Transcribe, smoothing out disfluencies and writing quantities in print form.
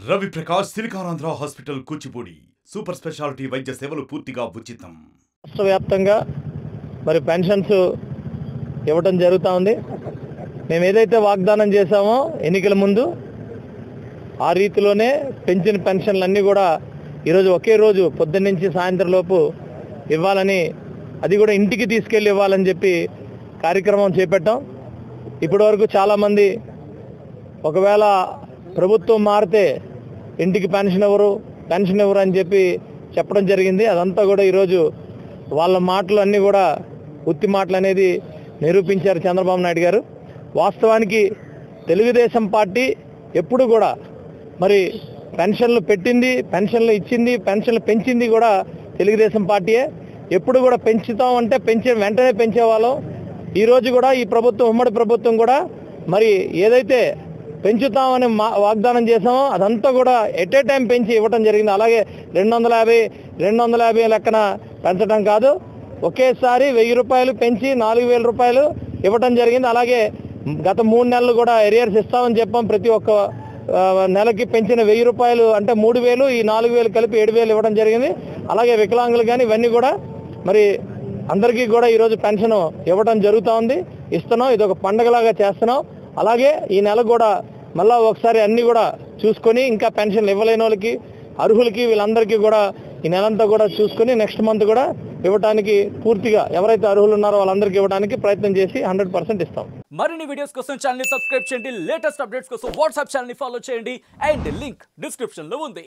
Ravi Prakash Siliconandhra hospital Kuchipudi super speciality వైద్య సేవలు పూర్తిగా ఉచితం. రాష్ట్ర వ్యాప్తంగా మరి పెన్షన్స్ ఇవ్వడం జరుగుతూ ఉంది. మేము ఏదైతే వాగ్దానం చేశామో ఎన్నికల ముందు ఆ రీతిలోనే పెంచిన పెన్షన్లన్నీ కూడా ఈరోజు ఒకే రోజు పొద్దున్న నుంచి సాయంత్రం లోపు ఇవ్వాలని, అది కూడా ఇంటికి తీసుకెళ్ళి ఇవ్వాలని చెప్పి కార్యక్రమం చేపట్టాం. ఇప్పటి వరకు చాలామంది ఒకవేళ ప్రభుత్వం మారితే ఇంటికి పెన్షన్ ఇవ్వరు అని చెప్పి చెప్పడం జరిగింది. అదంతా కూడా ఈరోజు వాళ్ళ మాటలు అన్నీ కూడా ఉత్తి మాటలు అనేది నిరూపించారు చంద్రబాబు నాయుడు గారు. వాస్తవానికి తెలుగుదేశం పార్టీ ఎప్పుడు కూడా మరి పెన్షన్లు పెట్టింది, పెన్షన్లు ఇచ్చింది, పెన్షన్లు పెంచింది కూడా తెలుగుదేశం పార్టీయే. ఎప్పుడు కూడా పెంచుతామంటే వెంటనే పెంచేవాళ్ళం. ఈరోజు కూడా ఈ ప్రభుత్వం, ఉమ్మడి ప్రభుత్వం కూడా మరి ఏదైతే పెంచుతామని వాగ్దానం చేసామో అదంతా కూడా ఎట్ ఏ టైం పెంచి ఇవ్వటం జరిగింది. అలాగే 250 లెక్కన పెంచడం కాదు, ఒకేసారి 1000 రూపాయలు పెంచి 4000 రూపాయలు ఇవ్వటం జరిగింది. అలాగే గత 3 నెలలు కూడా ఎరియర్స్ ఇస్తామని చెప్పాం. ప్రతి ఒక్క నెలకి పెంచిన 1000 రూపాయలు అంటే 3000, ఈ 4000 కలిపి 7000 ఇవ్వడం జరిగింది. అలాగే వికలాంగులు కానీ ఇవన్నీ కూడా మరి అందరికీ కూడా ఈరోజు పెన్షన్ ఇవ్వడం జరుగుతూ ఉంది, ఇస్తున్నాం. ఇది ఒక పండగలాగా చేస్తున్నాం. అలాగే ఈ నెల కూడా మళ్ళీ ఒకసారి అన్నీ కూడా చూసుకొని ఇంకా పెన్షన్లు ఇవ్వలేని వాళ్ళకి, అర్హులకి, వీళ్ళందరికీ కూడా ఈ నెలంతా కూడా చూసుకొని నెక్స్ట్ మంత్ కూడా ఇవ్వడానికి పూర్తిగా ఎవరైతే అర్హులు ఉన్నారో వాళ్ళందరికీ ఇవ్వడానికి ప్రయత్నం చేసి 100% ఇస్తాం. మరిన్ని వీడియోస్ కోసం ఛానల్ ని సబ్స్క్రైబ్ చేయండి. లేటెస్ట్ అప్డేట్స్ కోసం వాట్సాప్ ఛానల్ ని ఫాలో చేయండి. అండ్ లింక్ డిస్క్రిప్షన్ లో ఉంది.